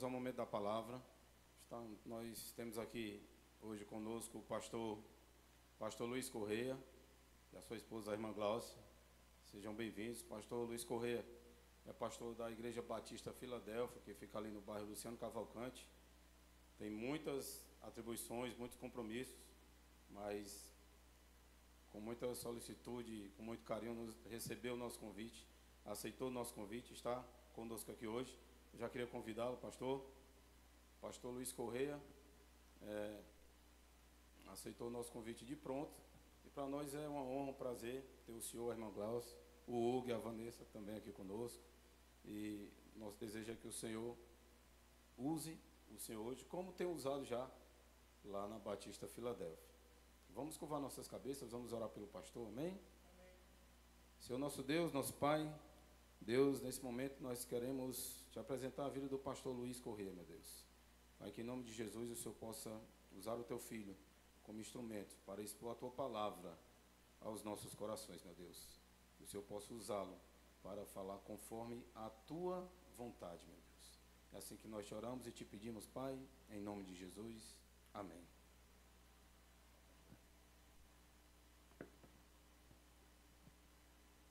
ao momento da palavra. Nós temos aqui hoje conosco o pastor Luiz Correia e a sua esposa, a irmã Glaucia. Sejam bem-vindos. Pastor Luiz Correia é pastor da Igreja Batista Filadélfia, que fica ali no bairro Luciano Cavalcante. Tem muitas atribuições, muitos compromissos, mas com muita solicitude, com muito carinho, recebeu o nosso convite, aceitou o nosso convite, está conosco aqui hoje. Eu já queria convidá-lo, pastor Luiz Correia, aceitou o nosso convite de pronto, e para nós é uma honra, um prazer ter o senhor, a irmã Glaucia, o Hugo e a Vanessa também aqui conosco, e nosso desejo é que o Senhor use o Senhor hoje, como tem usado já lá na Batista Filadélfia. Vamos curvar nossas cabeças, vamos orar pelo pastor, amém? Amém. Senhor nosso Deus, nosso Pai, Deus, nesse momento nós queremos te apresentar a vida do pastor Luiz Correia, meu Deus. Pai, que em nome de Jesus o Senhor possa usar o teu filho como instrumento para expor a tua palavra aos nossos corações, meu Deus. Que o Senhor possa usá-lo para falar conforme a tua vontade, meu Deus. É assim que nós te oramos e te pedimos, Pai, em nome de Jesus. Amém.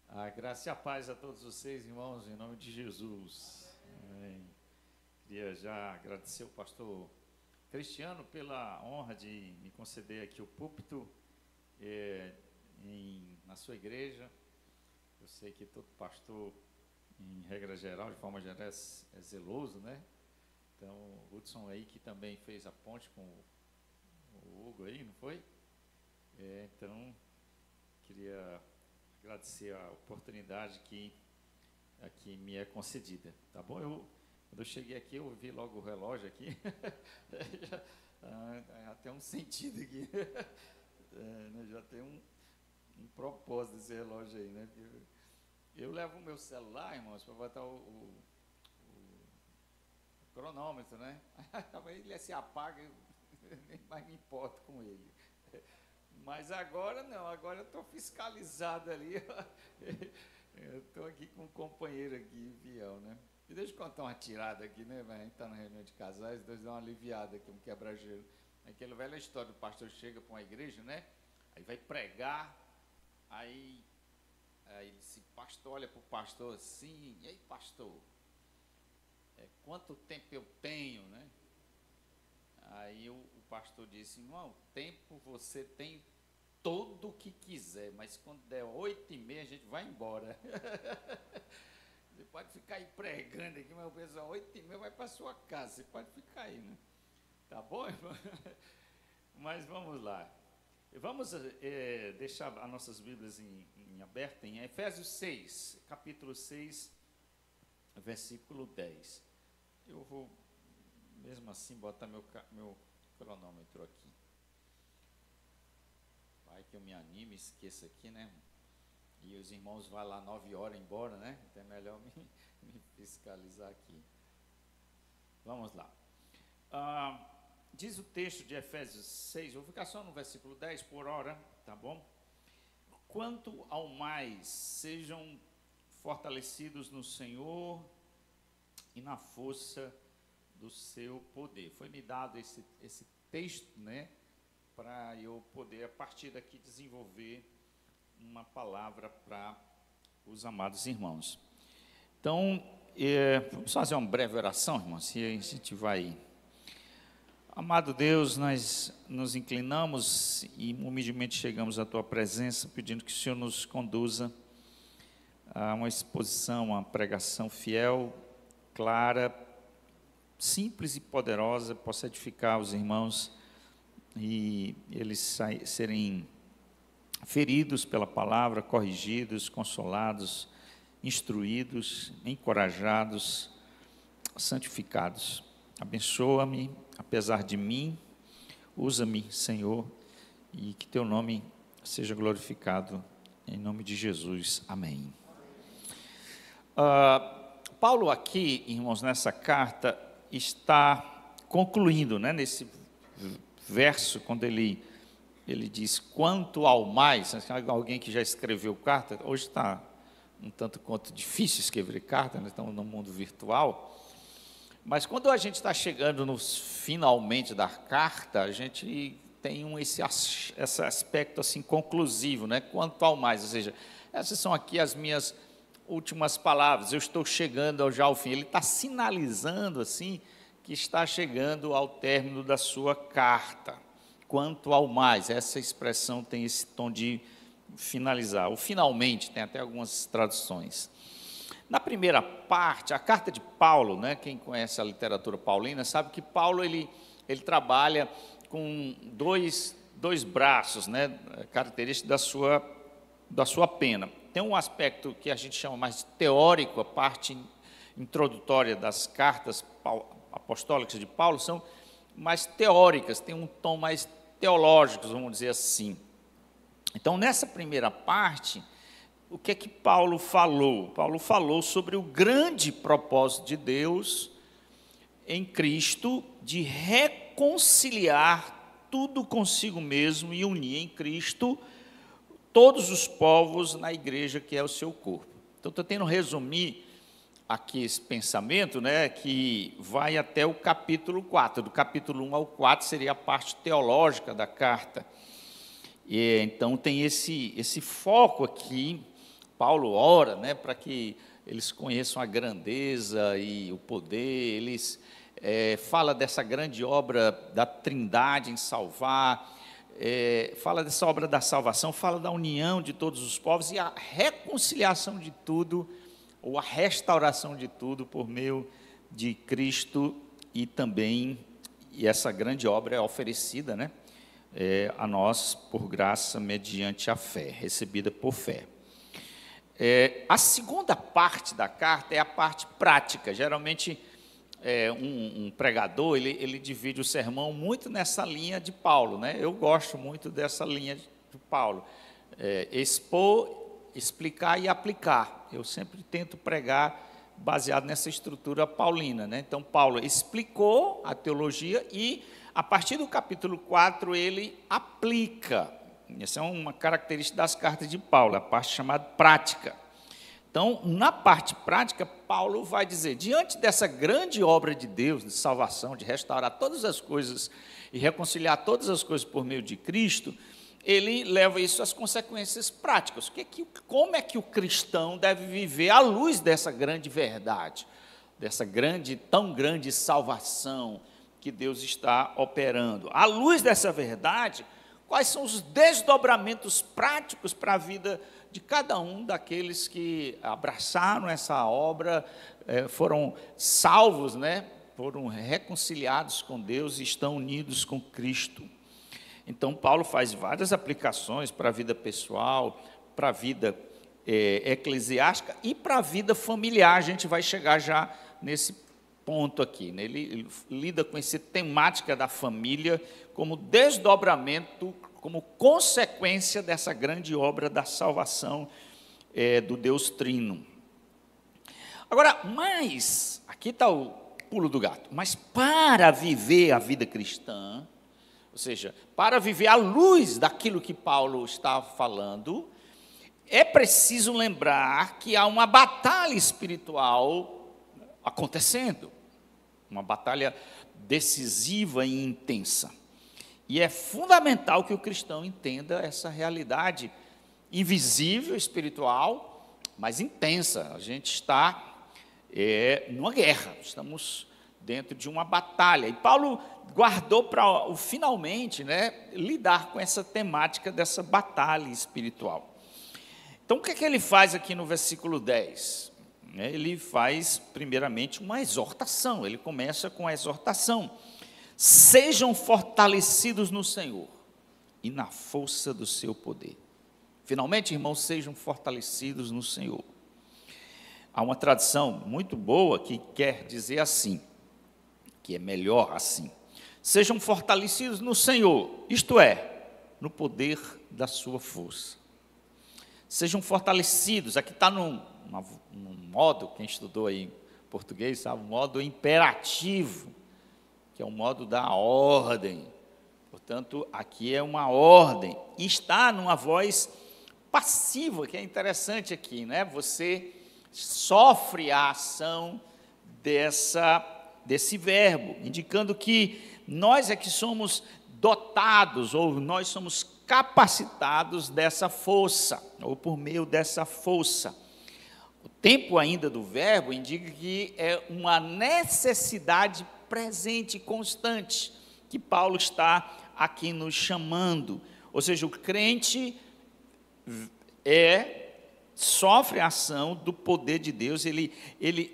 A graça e a paz a todos vocês, irmãos, em nome de Jesus. Amém. Queria já agradecer ao pastor Cristiano pela honra de me conceder aqui o púlpito na sua igreja. Eu sei que todo pastor, em regra geral, de forma geral, é zeloso, né? Então, o Hudson aí, que também fez a ponte com o Hugo aí, não foi? Então, queria agradecer a oportunidade que aqui me é concedida, tá bom? Quando eu cheguei aqui, eu vi logo o relógio aqui, já tem um sentido aqui, já tem um propósito desse relógio aí, né? Eu levo o meu celular, irmãos, para botar o cronômetro, né? Ele se apaga, eu nem mais me importo com ele. Mas agora não, agora eu estou fiscalizado ali. Eu estou aqui com um companheiro aqui, fiel, né? E deixa eu contar uma tirada aqui, né? A gente está na reunião de casais, dois dão uma aliviada aqui, um quebra-gelo. Aquela velha história do pastor chega para uma igreja, né? Aí vai pregar, aí ele disse, pastor, olha para o pastor assim, e aí, pastor, quanto tempo eu tenho, né? Aí o pastor disse, irmão, tempo você tem todo o que quiser, mas quando der 8h30 a gente vai embora. Você pode ficar aí pregando aqui, mas o pessoal 8h30 vai para sua casa, você pode ficar aí, né? Tá bom, irmão? Mas vamos lá. Vamos deixar as nossas Bíblias em aberta em Efésios 6, capítulo 6, versículo 10. Eu vou, mesmo assim, botar meu cronômetro aqui. Vai que eu me anime, esqueça aqui, né? E os irmãos vão lá 9h embora, né? Então é melhor me fiscalizar aqui. Vamos lá. Diz o texto de Efésios 6, vou ficar só no versículo 10 por hora, tá bom? Quanto ao mais, sejam fortalecidos no Senhor e na força do seu poder. Foi-me dado esse texto, né? Para eu poder, a partir daqui, desenvolver uma palavra para os amados irmãos. Então, vamos fazer uma breve oração, irmãos, e a gente vai. Amado Deus, nós nos inclinamos e humildemente chegamos à Tua presença, pedindo que o Senhor nos conduza a uma exposição, uma pregação fiel, clara, simples e poderosa, possa edificar os irmãos e eles serem feridos pela palavra, corrigidos, consolados, instruídos, encorajados, santificados. Abençoa-me, apesar de mim, usa-me, Senhor, e que Teu nome seja glorificado, em nome de Jesus. Amém. Paulo aqui, irmãos, nessa carta, está concluindo, né, nesse verso, quando ele diz, quanto ao mais, alguém que já escreveu carta, hoje está um tanto quanto difícil escrever carta, nós estamos no mundo virtual, Mas quando a gente está chegando nos finalmente da carta, a gente tem esse aspecto assim conclusivo, né? Quanto ao mais, ou seja, essas são aqui as minhas últimas palavras, eu estou chegando já ao fim. Ele está sinalizando assim que está chegando ao término da sua carta. Quanto ao mais, essa expressão tem esse tom de finalizar. O finalmente, tem até algumas traduções. Na primeira parte, a carta de Paulo, né, quem conhece a literatura paulina, sabe que Paulo ele trabalha com dois braços, né, característicos da sua pena. Tem um aspecto que a gente chama mais teórico, a parte introdutória das cartas apostólicas de Paulo, são mais teóricas, tem um tom mais teológico, vamos dizer assim. Então, nessa primeira parte, o que é que Paulo falou? Paulo falou sobre o grande propósito de Deus em Cristo de reconciliar tudo consigo mesmo e unir em Cristo todos os povos na igreja que é o seu corpo. Então, estou tentando resumir aqui esse pensamento, né, que vai até o capítulo 4. Do capítulo 1 ao 4 seria a parte teológica da carta. E, então, tem esse foco aqui. Paulo ora, né, para que eles conheçam a grandeza e o poder. Eles fala dessa grande obra da Trindade em salvar, fala dessa obra da salvação, fala da união de todos os povos e a reconciliação de tudo, ou a restauração de tudo por meio de Cristo, e também essa grande obra é oferecida, né, a nós por graça mediante a fé, recebida por fé. A segunda parte da carta é a parte prática. Geralmente, um pregador, ele divide o sermão muito nessa linha de Paulo, né? Eu gosto muito dessa linha de Paulo. Expor, explicar e aplicar. Eu sempre tento pregar baseado nessa estrutura paulina, né? Então, Paulo explicou a teologia e, a partir do capítulo 4, ele aplica. Essa é uma característica das cartas de Paulo, a parte chamada prática. Então, na parte prática, Paulo vai dizer, diante dessa grande obra de Deus, de salvação, de restaurar todas as coisas e reconciliar todas as coisas por meio de Cristo, ele leva isso às consequências práticas. Como é que o cristão deve viver à luz dessa grande verdade, dessa tão grande salvação que Deus está operando? À luz dessa verdade, quais são os desdobramentos práticos para a vida de cada um daqueles que abraçaram essa obra, foram salvos, né? Foram reconciliados com Deus e estão unidos com Cristo. Então, Paulo faz várias aplicações para a vida pessoal, para a vida eclesiástica e para a vida familiar. A gente vai chegar já nesse ponto aqui, né? Ele lida com essa temática da família como desdobramento, como consequência dessa grande obra da salvação do Deus Trino. Agora, mas, aqui está o pulo do gato, mas para viver a vida cristã, ou seja, para viver à luz daquilo que Paulo está falando, é preciso lembrar que há uma batalha espiritual acontecendo, uma batalha decisiva e intensa. E é fundamental que o cristão entenda essa realidade invisível, espiritual, mas intensa. A gente está numa guerra, estamos dentro de uma batalha. E Paulo guardou para o finalmente, né, lidar com essa temática dessa batalha espiritual. Então, o que é que ele faz aqui no versículo 10? Ele faz, primeiramente, uma exortação. Ele começa com a exortação. Sejam fortalecidos no Senhor e na força do seu poder. Finalmente, irmãos, sejam fortalecidos no Senhor. Há uma tradução muito boa que quer dizer assim, que é melhor assim. Sejam fortalecidos no Senhor, isto é, no poder da sua força. Sejam fortalecidos, aqui está num modo, quem estudou aí em português sabe, um modo imperativo, que é o modo da ordem. Portanto, aqui é uma ordem. E está numa voz passiva, que é interessante aqui, né? Você sofre a ação dessa desse verbo, indicando que nós é que somos dotados, ou nós somos capacitados dessa força, ou por meio dessa força. O tempo ainda do verbo indica que é uma necessidade presente, constante, que Paulo está aqui nos chamando. Ou seja, o crente sofre a ação do poder de Deus, ele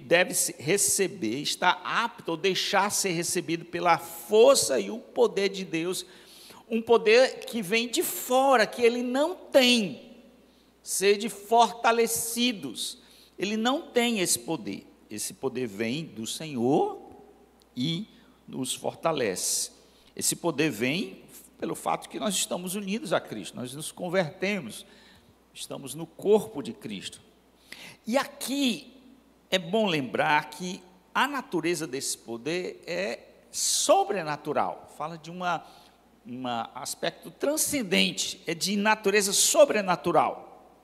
deve receber, estar apto ou deixar ser recebido pela força e o poder de Deus, um poder que vem de fora, que ele não tem, sede fortalecidos, ele não tem esse poder vem do Senhor e nos fortalece. Esse poder vem pelo fato que nós estamos unidos a Cristo, nós nos convertemos, estamos no corpo de Cristo. E aqui é bom lembrar que a natureza desse poder é sobrenatural, fala de um aspecto transcendente, é de natureza sobrenatural.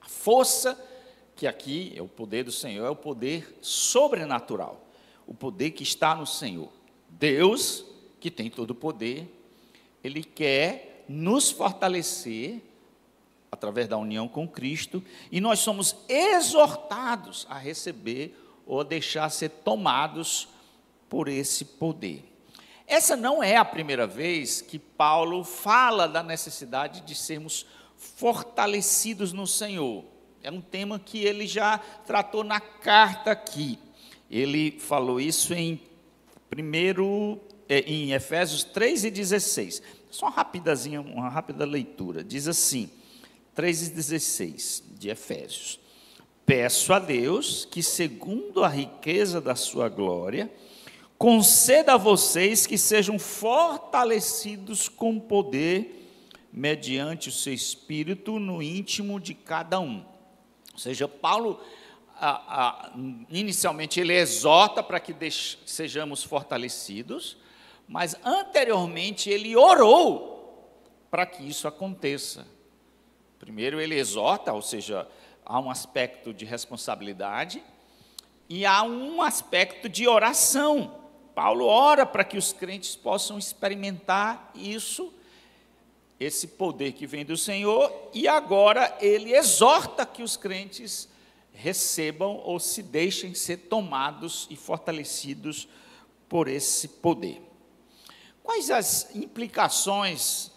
A força, que aqui é o poder do Senhor, é o poder sobrenatural, o poder que está no Senhor. Deus, que tem todo o poder, Ele quer nos fortalecer através da união com Cristo, e nós somos exortados a receber ou a deixar ser tomados por esse poder. Essa não é a primeira vez que Paulo fala da necessidade de sermos fortalecidos no Senhor. É um tema que ele já tratou na carta aqui. Ele falou isso em Efésios 3:16. Só uma rápida leitura. Diz assim, 3:16 de Efésios: peço a Deus que, segundo a riqueza da sua glória, conceda a vocês que sejam fortalecidos com poder, mediante o seu Espírito, no íntimo de cada um. Ou seja, Paulo, inicialmente, ele exorta para que sejamos fortalecidos, mas anteriormente ele orou para que isso aconteça. Primeiro ele exorta, ou seja, há um aspecto de responsabilidade e há um aspecto de oração. Paulo ora para que os crentes possam experimentar esse poder que vem do Senhor, e agora ele exorta que os crentes recebam ou se deixem ser tomados e fortalecidos por esse poder. Quais as implicações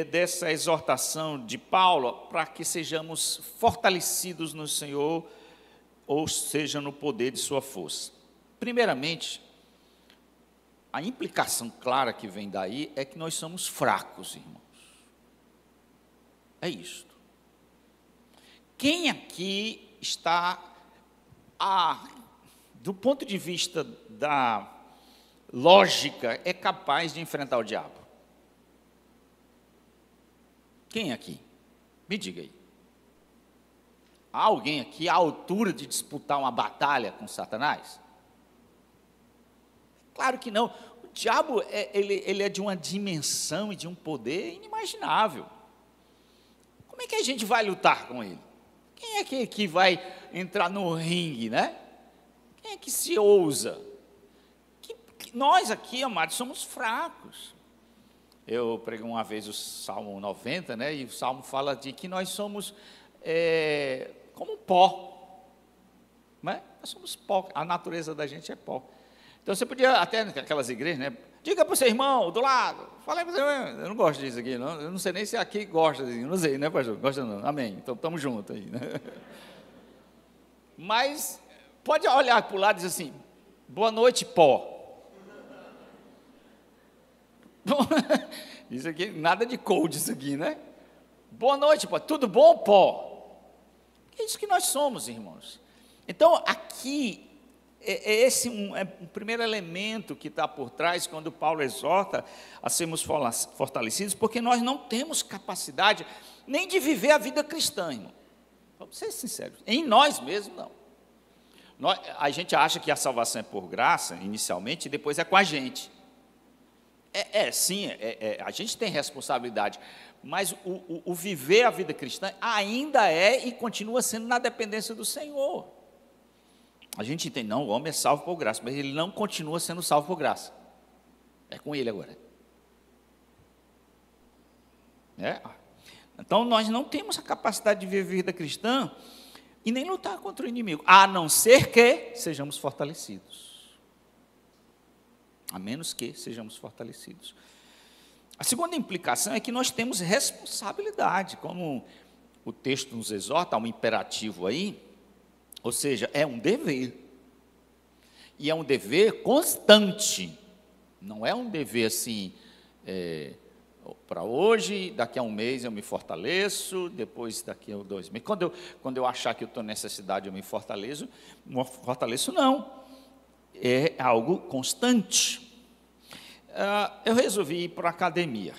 dessa exortação de Paulo para que sejamos fortalecidos no Senhor, ou seja, no poder de sua força? Primeiramente, a implicação clara que vem daí é que nós somos fracos, irmãos. É isto. Quem aqui está, do ponto de vista da lógica, é capaz de enfrentar o diabo? Quem aqui? Me diga aí. Há alguém aqui à altura de disputar uma batalha com Satanás? Claro que não. O diabo ele é de uma dimensão e de um poder inimaginável. Como é que a gente vai lutar com ele? Quem é que vai entrar no ringue, né? Quem é que se ousa? Nós aqui, amados, somos fracos. Eu preguei uma vez o Salmo 90, né? E o Salmo fala de que nós somos como pó, né? Nós somos pó, a natureza da gente é pó. Então você podia, até naquelas igrejas, né? Diga para o seu irmão do lado, fala aí para o seu irmão. Eu não gosto disso aqui, não. Eu não sei nem se aqui gosta disso, não sei, né, pastor? Gosta não, amém. Então estamos juntos aí, né? Mas pode olhar para o lado e dizer assim: boa noite, pó. Isso aqui, nada de cold isso aqui, né? Boa noite, pó. Tudo bom, pó? É isso que nós somos, irmãos. Então, aqui, esse o primeiro elemento que está por trás, quando Paulo exorta a sermos fortalecidos, porque nós não temos capacidade nem de viver a vida cristã, irmão. Vamos ser sinceros. Em nós mesmos, não. A gente acha que a salvação é por graça, inicialmente, e depois é com a gente. Sim, a gente tem responsabilidade, mas o viver a vida cristã ainda é e continua sendo na dependência do Senhor. A gente entende, não, o homem é salvo por graça, mas ele não continua sendo salvo por graça. É com ele agora. Então, nós não temos a capacidade de viver a vida cristã e nem lutar contra o inimigo, a não ser que sejamos fortalecidos. A menos que sejamos fortalecidos. A segunda implicação é que nós temos responsabilidade, como o texto nos exorta, há um imperativo aí, ou seja, é um dever. E é um dever constante. Não é um dever assim, para hoje, daqui a um mês eu me fortaleço, depois daqui a 2 meses. Quando eu achar que eu estou em necessidade, eu me fortaleço. Não fortaleço, não. É algo constante. Eu resolvi ir para a academia.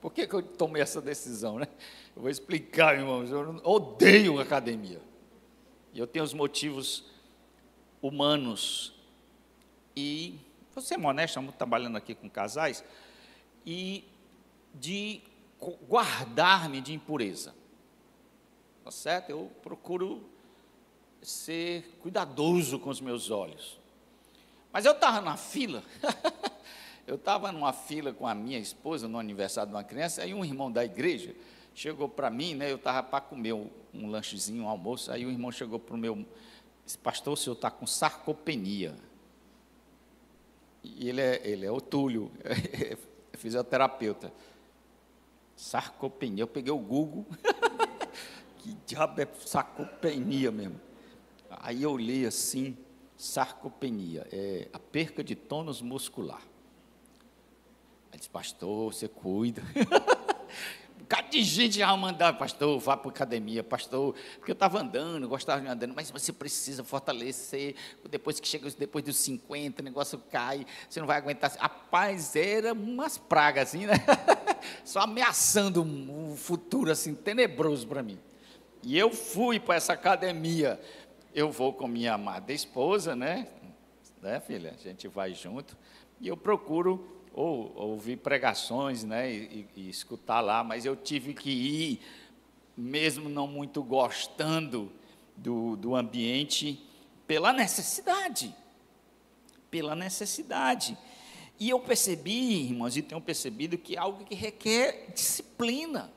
Por que eu tomei essa decisão, né? Eu vou explicar, irmãos. Eu odeio academia. E eu tenho os motivos humanos. E, vou ser honesto, estamos trabalhando aqui com casais, e de guardar-me de impureza. Tá certo? Eu procuro ser cuidadoso com os meus olhos. Mas eu estava na fila, eu estava numa fila com a minha esposa, no aniversário de uma criança, aí um irmão da igreja chegou para mim, né, eu estava para comer um lanchezinho, um almoço, aí o irmão chegou para o meu, disse, pastor, o senhor está com sarcopenia. E ele é o Túlio, é fisioterapeuta. Sarcopenia, eu peguei o Google, que diabo é sarcopenia mesmo? Aí eu olhei assim, sarcopenia, é a perca de tônus muscular. Aí disse, pastor, você cuida. Um bocado de gente já mandava, pastor, vá para a academia, pastor, porque eu estava andando, gostava de andando, mas você precisa fortalecer, depois que chega, depois dos 50, o negócio cai, você não vai aguentar. Rapaz, era umas pragas assim, né? Só ameaçando um futuro assim, tenebroso para mim. E eu fui para essa academia. Eu vou com minha amada esposa, né, filha? A gente vai junto. E eu procuro ouvir pregações, né, e escutar lá. Mas eu tive que ir, mesmo não muito gostando do ambiente, pela necessidade. Pela necessidade. E eu percebi, irmãos, e tenho percebido que é algo que requer disciplina.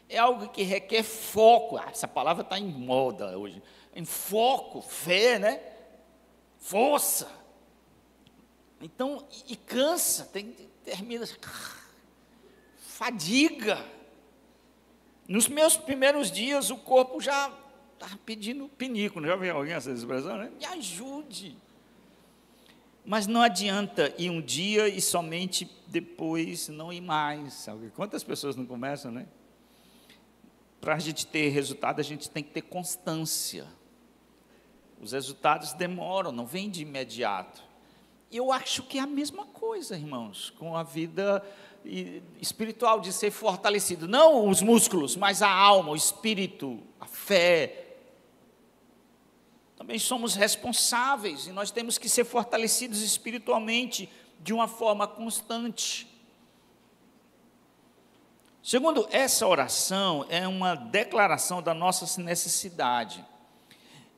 É algo que requer foco. Essa palavra está em moda hoje. Em foco, fé, né? Força. Então, e cansa, termina, fadiga. Nos meus primeiros dias, o corpo já estava pedindo pinico. Já viu alguém essa expressão, né? Me ajude. Mas não adianta ir um dia e somente depois não ir mais. Sabe? Quantas pessoas não começam, né? Para a gente ter resultado, a gente tem que ter constância. Os resultados demoram, não vêm de imediato. Eu acho que é a mesma coisa, irmãos, com a vida espiritual, de ser fortalecido. Não os músculos, mas a alma, o espírito, a fé. Também somos responsáveis e nós temos que ser fortalecidos espiritualmente de uma forma constante. Segundo, essa oração é uma declaração da nossa necessidade.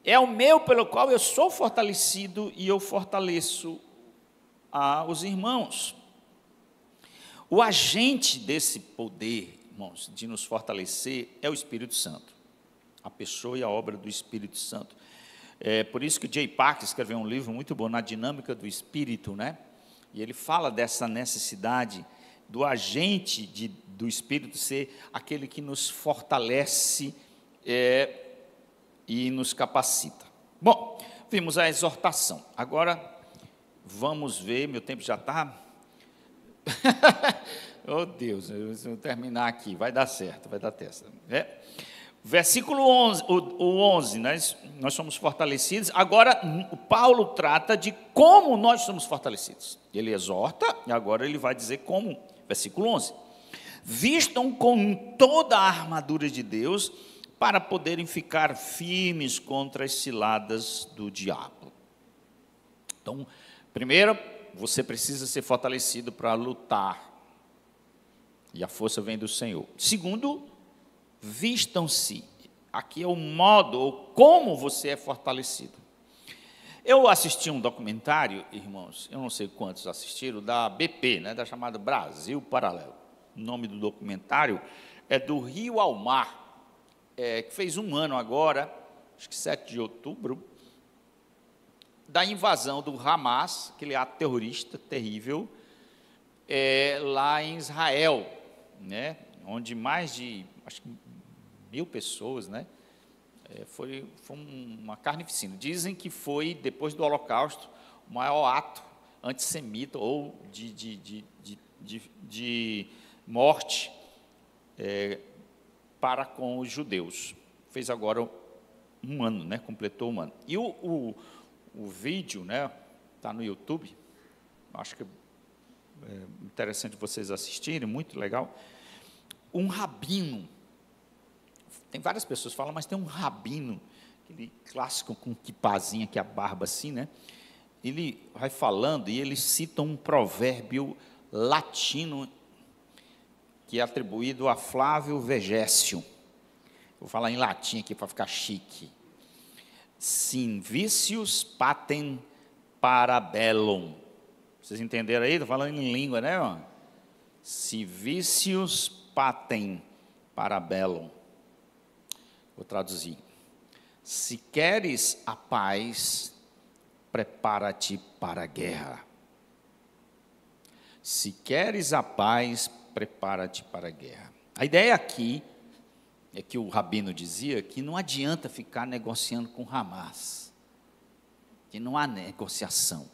É o meu pelo qual eu sou fortalecido e eu fortaleço os irmãos. O agente desse poder, irmãos, de nos fortalecer é o Espírito Santo. A pessoa e a obra do Espírito Santo. É por isso que J. Packer escreveu um livro muito bom, Na Dinâmica do Espírito, né? E ele fala dessa necessidade do agente do Espírito ser aquele que nos fortalece e nos capacita. Bom, vimos a exortação. Agora, vamos ver, meu tempo já está... Oh, Deus, eu vou terminar aqui, vai dar certo, vai dar testa. Versículo 11, o 11, nós somos fortalecidos. Agora, o Paulo trata de como nós somos fortalecidos. Ele exorta, e agora ele vai dizer como. Versículo 11. Vistam com toda a armadura de Deus, para poderem ficar firmes contra as ciladas do diabo. Então, primeiro, você precisa ser fortalecido para lutar. E a força vem do Senhor. Segundo, vistam-se. Aqui é o modo, ou como você é fortalecido. Eu assisti um documentário, irmãos, eu não sei quantos assistiram, da BP, né, da chamada Brasil Paralelo. O nome do documentário é Do Rio ao Mar, que fez 1 ano agora, acho que 7 de outubro, da invasão do Hamas, aquele ato terrorista terrível, lá em Israel, né, onde mais de, acho que 1.000 pessoas, né, foi uma carnificina. Dizem que foi, depois do Holocausto, o maior ato antissemita ou de morte para com os judeus. Fez agora 1 ano, né, completou 1 ano. E o vídeo, né, está no YouTube, acho que é interessante vocês assistirem, muito legal. Um rabino, tem várias pessoas que falam, mas tem um rabino, aquele clássico com quipazinha, que é a barba assim, né? Ele vai falando e ele cita um provérbio latino que é atribuído a Flávio Vegésio. Vou falar em latim aqui para ficar chique. Sim vicius patem parabellum. Vocês entenderam aí? Estou falando em língua, né? Si vicius patem parabellum. Vou traduzir. Se queres a paz, prepara-te para a guerra. Se queres a paz, prepara-te para a guerra. A ideia aqui é que o rabino dizia que não adianta ficar negociando com Hamas, que não há negociação.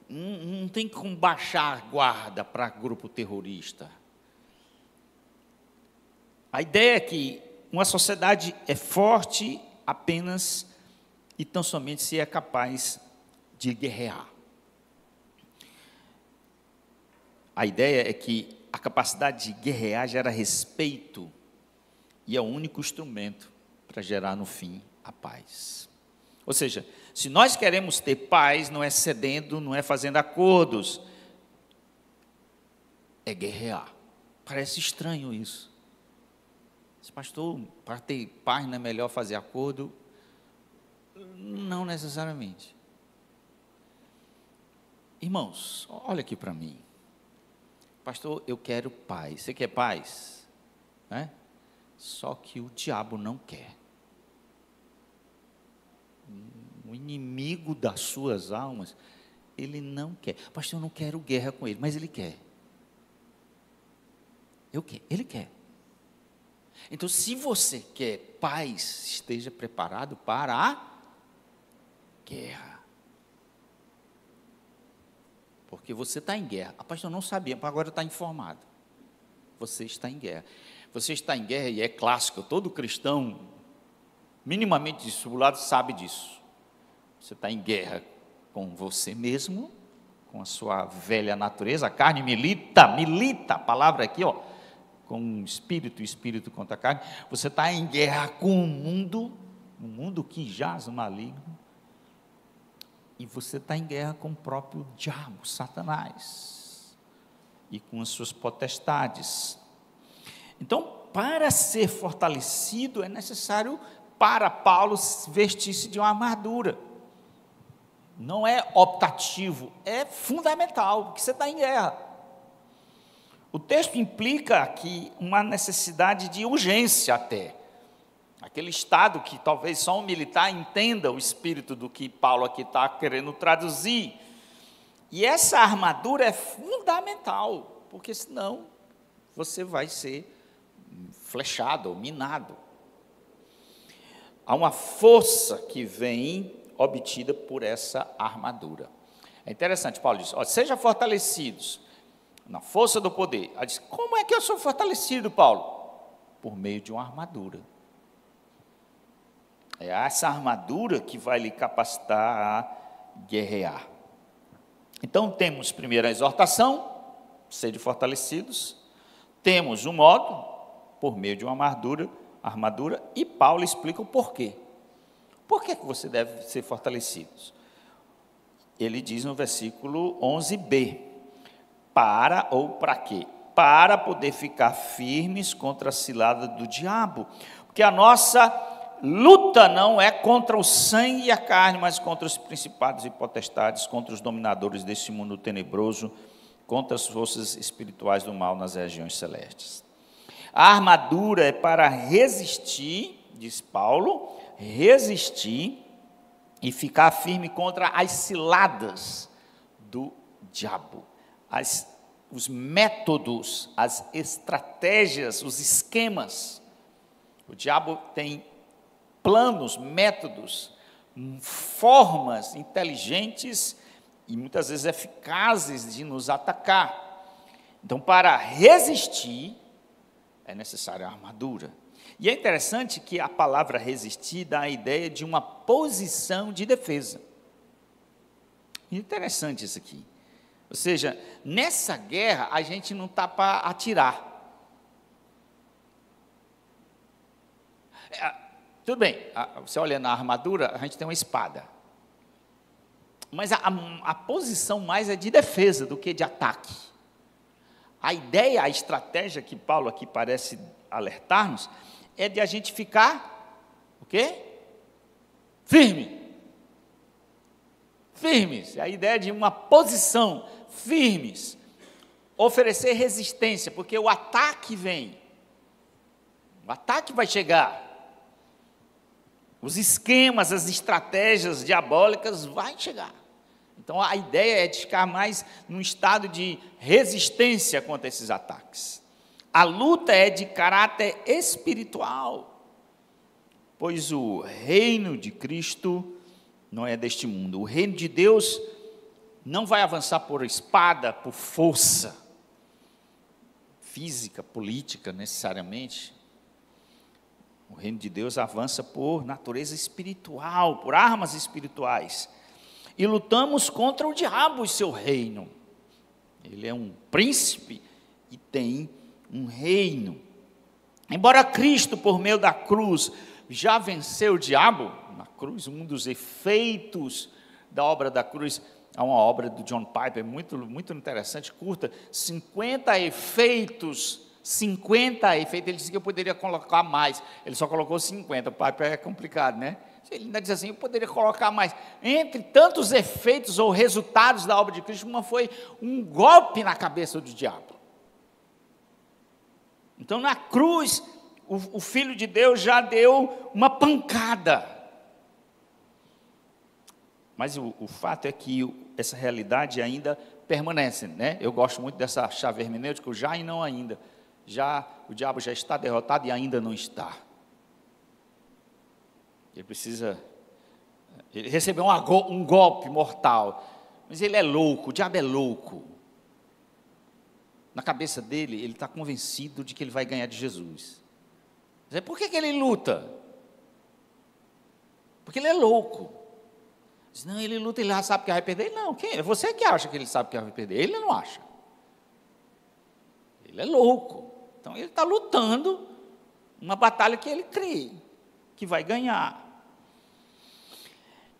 Não tem como baixar a guarda para grupo terrorista. A ideia é que uma sociedade é forte apenas e tão somente se é capaz de guerrear. A ideia é que a capacidade de guerrear gera respeito e é o único instrumento para gerar, no fim, a paz. Ou seja, se nós queremos ter paz, não é cedendo, não é fazendo acordos, é guerrear. Parece estranho isso. Pastor, para ter paz não é melhor fazer acordo? Não necessariamente. Irmãos, olha aqui para mim. Pastor, eu quero paz. Você quer paz? Né? Só que o diabo não quer. O inimigo das suas almas, ele não quer. Pastor, eu não quero guerra com ele, mas ele quer. Ele quer. Então, se você quer paz, esteja preparado para a guerra. Porque você está em guerra. A pastor não sabia, mas agora está informado. Você está em guerra. Você está em guerra, e é clássico, todo cristão, minimamente discipulado, sabe disso. Você está em guerra com você mesmo, com a sua velha natureza, a carne milita, a palavra aqui, ó, com o espírito contra a carne. Você está em guerra com o mundo que jaz maligno, e você está em guerra com o próprio diabo, Satanás, e com as suas potestades. Então, para ser fortalecido, é necessário, para Paulo, vestir-se de uma armadura. Não é optativo, é fundamental, porque você está em guerra. O texto implica aqui uma necessidade de urgência até. Aquele estado que talvez só um militar entenda o espírito do que Paulo aqui está querendo traduzir. E essa armadura é fundamental, porque senão você vai ser flechado ou minado. Há uma força que vem obtida por essa armadura. É interessante, Paulo diz, ó, seja fortalecidos na força do poder. Ela diz, como é que eu sou fortalecido, Paulo? Por meio de uma armadura. É essa armadura que vai lhe capacitar a guerrear. Então, temos primeiro a exortação, sede fortalecidos. Temos o modo, por meio de uma armadura, e Paulo explica o porquê. Por que você deve ser fortalecidos? Ele diz no versículo 11b, para ou para quê? Para poder ficar firmes contra a cilada do diabo, Porque a nossa luta não é contra o sangue e a carne, mas contra os principados e potestades, contra os dominadores deste mundo tenebroso, contra as forças espirituais do mal nas regiões celestes. A armadura é para resistir, diz Paulo, resistir e ficar firme contra as ciladas do diabo, os métodos, as estratégias, os esquemas. O diabo tem planos, métodos, formas inteligentes e muitas vezes eficazes de nos atacar. Então, para resistir, é necessária a armadura. E é interessante que a palavra resistir dá a ideia de uma posição de defesa. Interessante isso aqui. Ou seja, nessa guerra a gente não está para atirar. Tudo bem, você olha na armadura, a gente tem uma espada. Mas a posição mais é de defesa do que de ataque. A ideia, a estratégia que Paulo aqui parece alertar-nos, é de a gente ficar, o quê? Firmes. A ideia de uma posição, firmes. Oferecer resistência, porque o ataque vem. O ataque vai chegar. Os esquemas, as estratégias diabólicas vão chegar. Então, a ideia é de ficar mais num estado de resistência contra esses ataques. A luta é de caráter espiritual, pois o reino de Cristo não é deste mundo. O reino de Deus não vai avançar por espada, por força física, política, necessariamente. O reino de Deus avança por natureza espiritual, por armas espirituais. E lutamos contra o diabo e seu reino. Ele é um príncipe e tem um reino. Embora Cristo, por meio da cruz, já venceu o diabo, na cruz, um dos efeitos da obra da cruz, há uma obra do John Piper, muito interessante, curta, 50 efeitos, ele disse que eu poderia colocar mais, ele só colocou 50, o Piper é complicado, né? Ele ainda diz assim, eu poderia colocar mais. Entre tantos efeitos ou resultados da obra de Cristo, uma foi um golpe na cabeça do diabo. Então, na cruz, o Filho de Deus já deu uma pancada. Mas o fato é que essa realidade ainda permanece, né? Eu gosto muito dessa chave hermenêutica, o já e não ainda. Já, o diabo já está derrotado e ainda não está. Ele recebeu um golpe mortal, mas ele é louco, o diabo é louco. Na cabeça dele, ele está convencido de que ele vai ganhar de Jesus. Mas por que ele luta? Porque ele é louco. Não, ele luta, ele já sabe que vai perder. Não, é você que acha que ele sabe que vai perder, ele não acha. Ele é louco. Então ele está lutando uma batalha que ele crê que vai ganhar.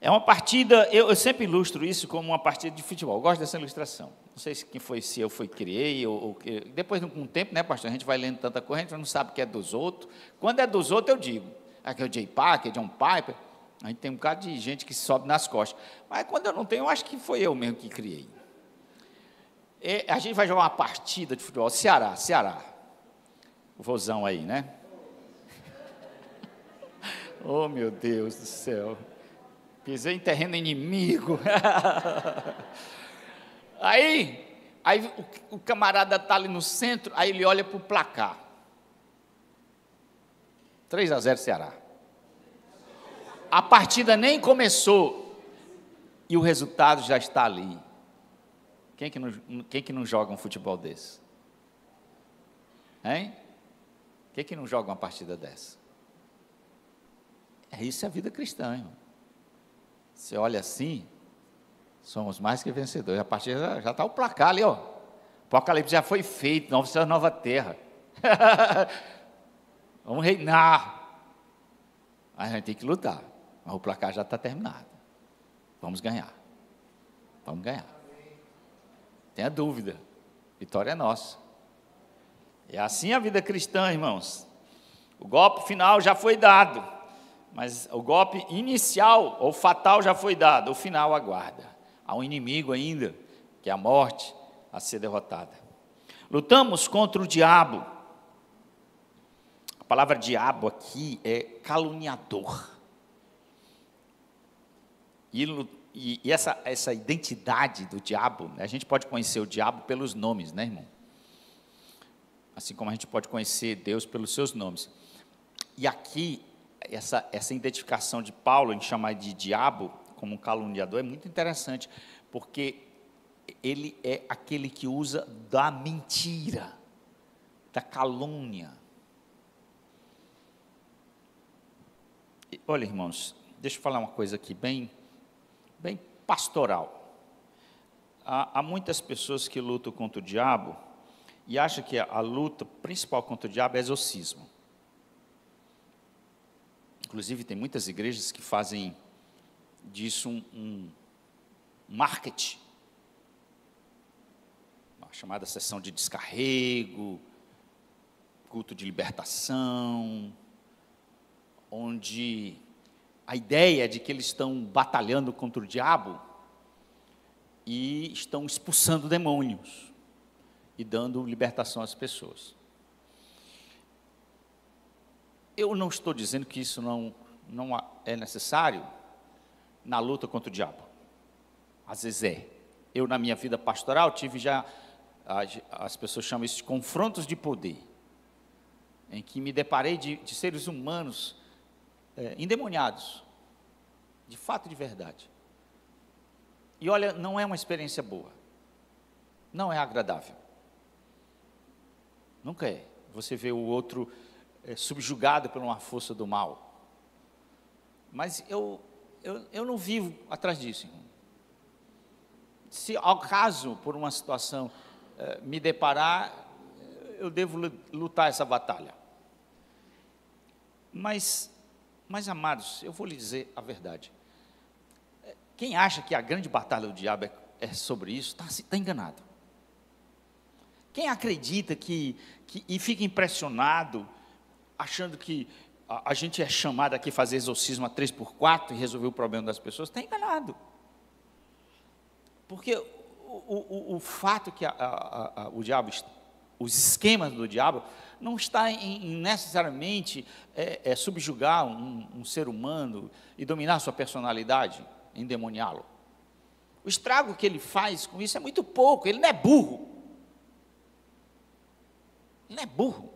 É uma partida, eu sempre ilustro isso como uma partida de futebol, eu gosto dessa ilustração. Não sei se eu criei, ou depois com o tempo, né, pastor, a gente vai lendo tanta coisa, a gente não sabe o que é dos outros. Quando é dos outros, eu digo, aqui é o Jay Parker, John Piper, a gente tem um bocado de gente que sobe nas costas. Mas quando eu não tenho, eu acho que foi eu mesmo que criei. A gente vai jogar uma partida de futebol, Ceará, o vozão aí, né? Oh, meu Deus do céu. Pisei em terreno inimigo. Aí o camarada está ali no centro, aí ele olha para o placar. 3-0 Ceará. A partida nem começou e o resultado já está ali. Quem que não joga um futebol desse? Hein? Quem que não joga uma partida dessa? Isso é a vida cristã, irmão. Você olha assim, somos mais que vencedores. A partida já está o placar ali, ó. O Apocalipse já foi feito, nova terra. Vamos reinar. A gente tem que lutar. Mas o placar já está terminado. Vamos ganhar. Vamos ganhar. Tenha dúvida. Vitória é nossa. É assim a vida cristã, irmãos. O golpe final já foi dado, mas o golpe inicial ou fatal já foi dado, o final aguarda. Há um inimigo ainda, que é a morte, a ser derrotada. Lutamos contra o diabo. A palavra diabo aqui é caluniador. E essa identidade do diabo, a gente pode conhecer o diabo pelos nomes, né, irmão? Assim como a gente pode conhecer Deus pelos seus nomes. E aqui, essa identificação de Paulo em chamar de diabo como um caluniador é muito interessante, porque ele é aquele que usa da mentira, da calúnia. Olha, irmãos, deixa eu falar uma coisa aqui bem pastoral. Há muitas pessoas que lutam contra o diabo e acham que a luta principal contra o diabo é exorcismo. Inclusive, tem muitas igrejas que fazem disso um marketing, uma chamada sessão de descarrego, culto de libertação, onde a ideia é de que eles estão batalhando contra o diabo e estão expulsando demônios e dando libertação às pessoas. Eu não estou dizendo que isso não é necessário na luta contra o diabo. Às vezes é. Eu, na minha vida pastoral, tive já, as pessoas chamam isso de confrontos de poder, em que me deparei de seres humanos endemoniados, de fato, de verdade. E olha, não é uma experiência boa, não é agradável, nunca é. Você vê o outro subjugado por uma força do mal, mas eu não vivo atrás disso, irmão. Se ao caso, por uma situação, me deparar, eu devo lutar essa batalha. Mas, amados, eu vou lhe dizer a verdade. Quem acha que a grande batalha do diabo é sobre isso, está enganado. Quem acredita e fica impressionado, achando que a gente é chamado aqui a fazer exorcismo a 3x4 e resolver o problema das pessoas, está enganado. Porque o fato que o diabo, os esquemas do diabo, não está em necessariamente subjugar um ser humano e dominar sua personalidade, endemoniá-lo. O estrago que ele faz com isso é muito pouco. Ele não é burro. Ele não é burro.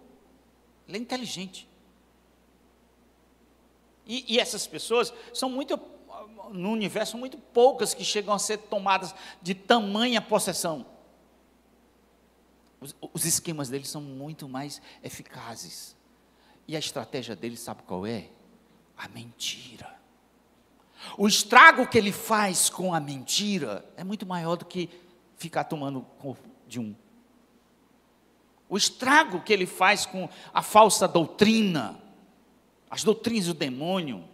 Ele é inteligente. E essas pessoas são no universo, são muito poucas que chegam a ser tomadas de tamanha possessão. Os esquemas deles são muito mais eficazes. E a estratégia deles, sabe qual é? A mentira. O estrago que ele faz com a mentira é muito maior do que ficar tomando de um. O estrago que ele faz com a falsa doutrina, as doutrinas do demônio,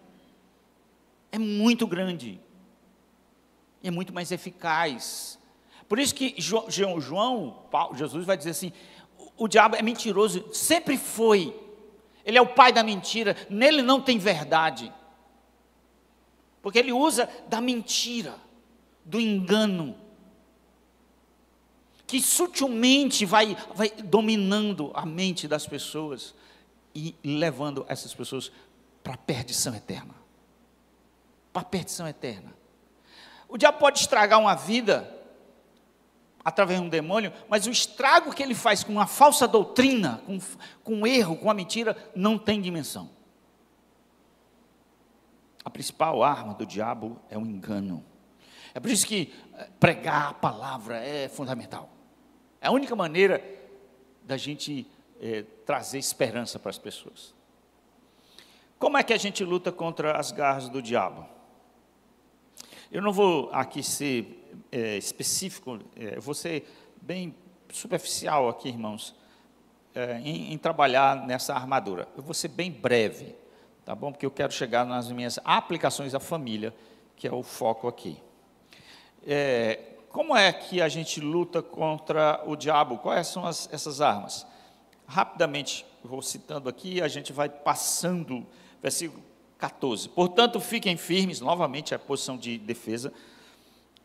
é muito grande. E é muito mais eficaz. Por isso que Jesus vai dizer assim, o diabo é mentiroso, sempre foi. Ele é o pai da mentira, nele não tem verdade. Porque ele usa da mentira, do engano, que sutilmente vai dominando a mente das pessoas e levando essas pessoas para a perdição eterna. Para a perdição eterna. O diabo pode estragar uma vida através de um demônio, mas o estrago que ele faz com uma falsa doutrina, com um erro, com a mentira, não tem dimensão. A principal arma do diabo é o engano. É por isso que pregar a palavra é fundamental. É a única maneira da gente trazer esperança para as pessoas. Como é que a gente luta contra as garras do diabo? Eu não vou aqui ser específico, vou ser bem superficial aqui, irmãos, em trabalhar nessa armadura. Eu vou ser bem breve, tá bom? Porque eu quero chegar nas minhas aplicações à família, que é o foco aqui. Como é que a gente luta contra o diabo? Quais são essas armas? rapidamente, vou citando aqui, a gente vai passando, versículo 14. Portanto, fiquem firmes, novamente a posição de defesa,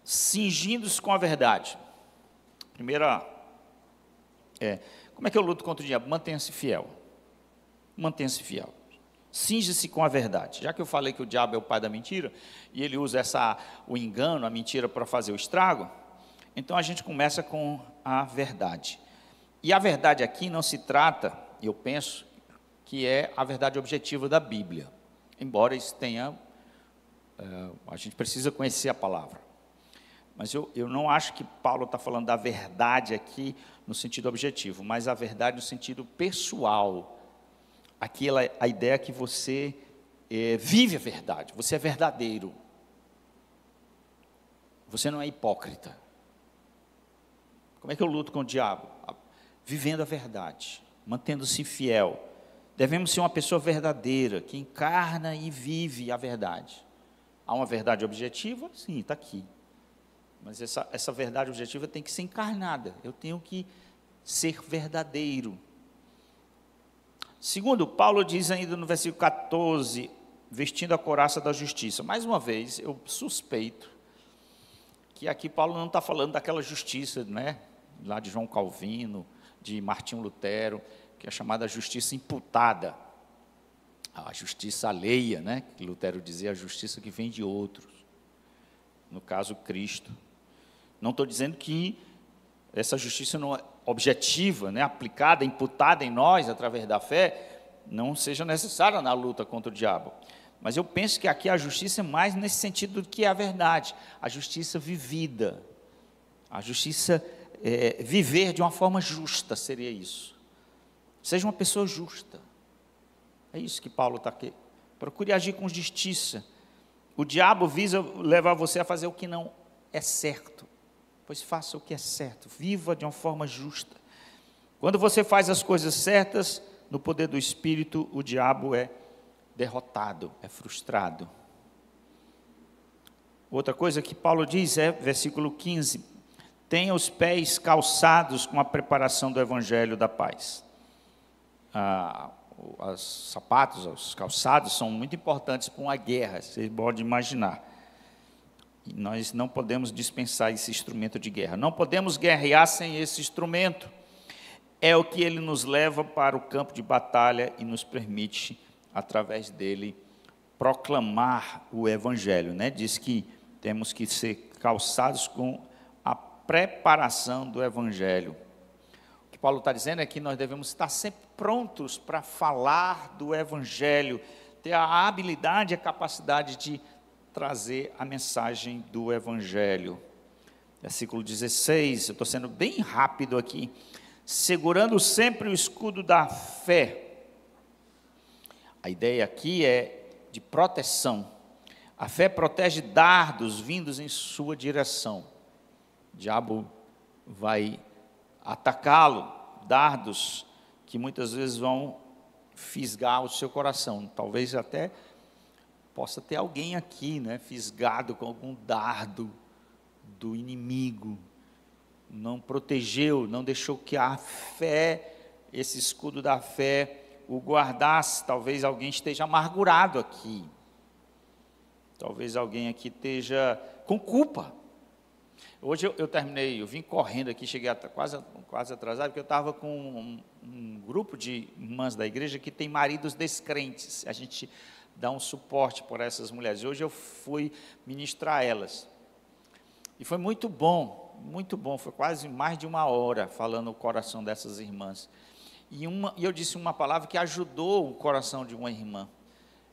cingindo-se com a verdade. Primeira, como é que eu luto contra o diabo? Mantenha-se fiel. Mantenha-se fiel. Cinge-se com a verdade. Já que eu falei que o diabo é o pai da mentira, e ele usa o engano, a mentira para fazer o estrago, então a gente começa com a verdade. E a verdade aqui não se trata, eu penso, que é a verdade objetiva da Bíblia. Embora isso tenha, a gente precisa conhecer a palavra. Mas eu não acho que Paulo está falando da verdade aqui no sentido objetivo, mas a verdade no sentido pessoal. Aqui a ideia é que você vive a verdade, você é verdadeiro. Você não é hipócrita. Como é que eu luto com o diabo? Vivendo a verdade, mantendo-se fiel. Devemos ser uma pessoa verdadeira, que encarna e vive a verdade. Há uma verdade objetiva? Sim, está aqui. Mas essa verdade objetiva tem que ser encarnada. Eu tenho que ser verdadeiro. Segundo, Paulo diz ainda no versículo 14, vestindo a couraça da justiça. Mais uma vez, eu suspeito que aqui Paulo não está falando daquela justiça, né, lá de João Calvino, de Martinho Lutero, que é chamada justiça imputada, a justiça alheia, né, que Lutero dizia, a justiça que vem de outros, no caso Cristo. Não estou dizendo que essa justiça não é objetiva, né, aplicada, imputada em nós através da fé, não seja necessária na luta contra o diabo. Mas eu penso que aqui a justiça é mais nesse sentido do que a verdade, a justiça vivida, a justiça viver de uma forma justa, seria isso. Seja uma pessoa justa. É isso que Paulo está aqui. Procure agir com justiça. O diabo visa levar você a fazer o que não é certo. Pois faça o que é certo. Viva de uma forma justa. Quando você faz as coisas certas, no poder do Espírito, o diabo é derrotado, é frustrado. Outra coisa que Paulo diz versículo 15, tenha os pés calçados com a preparação do Evangelho da paz. Os sapatos, os calçados são muito importantes para uma guerra, você pode imaginar. E nós não podemos dispensar esse instrumento de guerra. Não podemos guerrear sem esse instrumento. É o que ele nos leva para o campo de batalha e nos permite, através dele, proclamar o Evangelho, né? Diz que temos que ser calçados com a preparação do Evangelho. O que Paulo está dizendo é que nós devemos estar sempre prontos para falar do Evangelho, ter a habilidade e a capacidade de trazer a mensagem do Evangelho. Versículo 16, eu estou sendo bem rápido aqui. Segurando sempre o escudo da fé. A ideia aqui é de proteção. A fé protege dardos vindos em sua direção. O diabo vai atacá-lo, dardos que muitas vezes vão fisgar o seu coração. Talvez até possa ter alguém aqui, né, fisgado com algum dardo do inimigo. Não protegeu, não deixou que a fé, esse escudo da fé, o guardasse. Talvez alguém esteja amargurado aqui. Talvez alguém aqui esteja com culpa. Hoje eu terminei, eu vim correndo aqui, cheguei quase atrasado, porque eu estava com um grupo de irmãs da igreja que tem maridos descrentes. A gente dá um suporte para essas mulheres. Hoje eu fui ministrar elas. E foi muito bom, foi quase mais de uma hora falando o coração dessas irmãs. E eu disse uma palavra que ajudou o coração de uma irmã.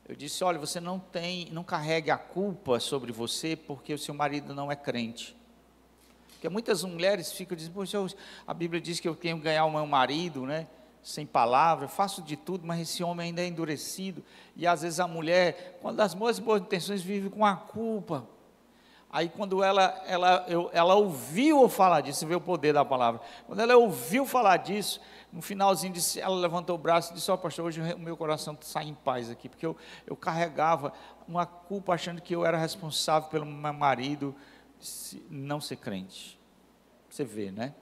Eu disse, olha, você não carregue a culpa sobre você porque o seu marido não é crente. Porque muitas mulheres ficam dizendo, poxa, a Bíblia diz que eu tenho que ganhar o meu marido, né? Sem palavra, eu faço de tudo, mas esse homem ainda é endurecido. E às vezes a mulher, quando as boas intenções, vive com a culpa. Aí quando ela ouviu falar disso, você vê o poder da palavra. Quando ela ouviu falar disso, no finalzinho, ela levantou o braço e disse, pastor, hoje o meu coração sai em paz aqui, porque eu carregava uma culpa achando que eu era responsável pelo meu marido não ser crente. Você vê, né?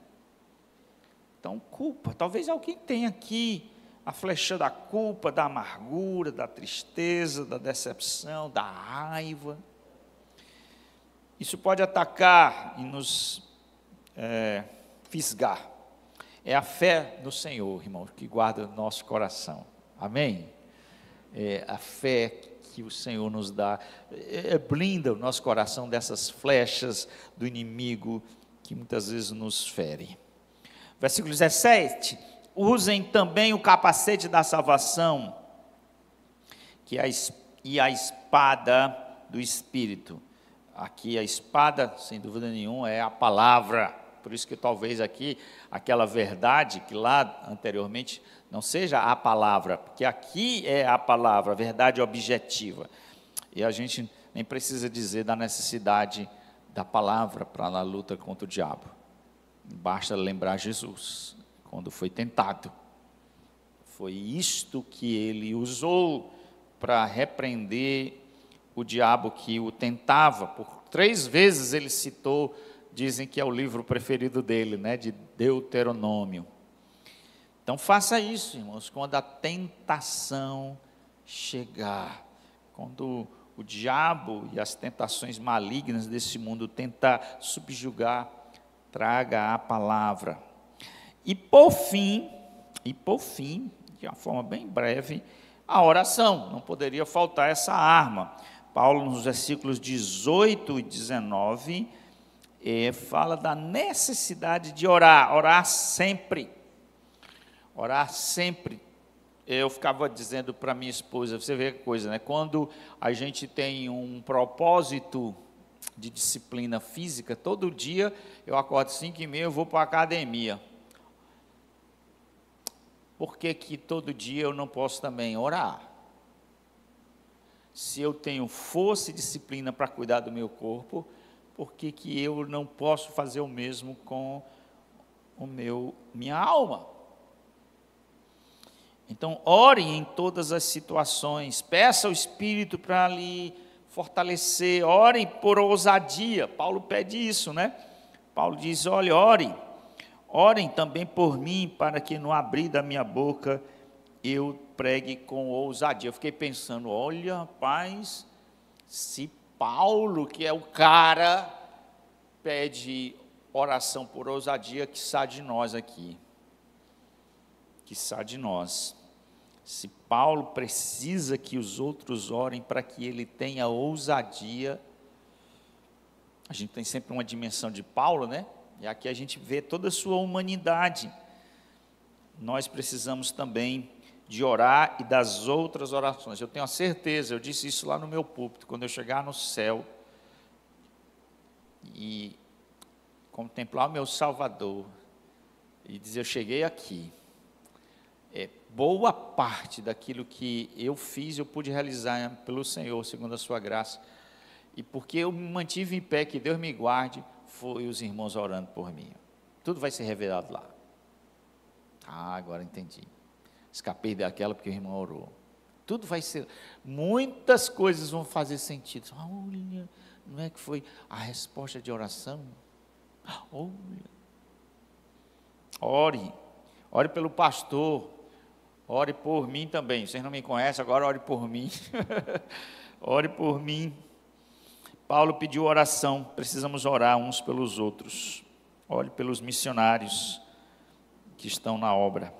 Então, culpa. Talvez alguém tenha aqui a flecha da culpa, da amargura, da tristeza, da decepção, da raiva. Isso pode atacar e nos fisgar. É a fé no Senhor, irmãos, que guarda o nosso coração. Amém? É a fé que o Senhor nos dá, blinda o nosso coração dessas flechas do inimigo que muitas vezes nos fere. Versículo 17: usem também o capacete da salvação, e a espada do Espírito. Aqui a espada, sem dúvida nenhuma, é a palavra. Por isso que talvez aqui, aquela verdade que lá anteriormente não seja a palavra, porque aqui é a palavra, a verdade objetiva. E a gente nem precisa dizer da necessidade da palavra para a luta contra o diabo. Basta lembrar Jesus, quando foi tentado. Foi isto que ele usou para repreender o diabo que o tentava. Por 3 vezes ele citou, dizem que é o livro preferido dele, né, de Deuteronômio. Então faça isso, irmãos, quando a tentação chegar, quando o diabo e as tentações malignas desse mundo tentar subjugar, traga a palavra. E por fim, de uma forma bem breve, a oração. Não poderia faltar essa arma. Paulo, nos versículos 18 e 19, fala da necessidade de orar sempre. Orar sempre. Eu ficava dizendo para minha esposa, você vê que coisa, né? Quando a gente tem um propósito de disciplina física, todo dia eu acordo 5h30, eu vou para a academia. Por que que todo dia eu não posso também orar? Se eu tenho força e disciplina para cuidar do meu corpo, por que que eu não posso fazer o mesmo com minha alma? Então, ore em todas as situações, peça ao Espírito para lhe fortalecer, ore por ousadia. Paulo pede isso, né? Paulo diz, olha, orem também por mim, para que no abrir da minha boca eu pregue com ousadia. Eu fiquei pensando, olha, rapaz, se Paulo, que é o cara, pede oração por ousadia, quiçá de nós aqui. Quiçá de nós. Se Paulo precisa que os outros orem para que ele tenha ousadia, a gente tem sempre uma dimensão de Paulo, né? E aqui a gente vê toda a sua humanidade. Nós precisamos também de orar e das outras orações. Eu tenho a certeza, eu disse isso lá no meu púlpito, quando eu chegar no céu e contemplar o meu Salvador e dizer, eu cheguei aqui, boa parte daquilo que eu fiz, eu pude realizar pelo Senhor, segundo a sua graça, e porque eu me mantive em pé, que Deus me guarde, foi os irmãos orando por mim. Tudo vai ser revelado lá. Agora entendi. Escapei daquela porque o irmão orou. Tudo vai ser, muitas coisas vão fazer sentido. Olha, não é que foi a resposta de oração? Olha, ore pelo pastor, ore por mim também. Vocês não me conhecem, agora ore por mim. Ore por mim. Paulo pediu oração, precisamos orar uns pelos outros. Ore pelos missionários que estão na obra.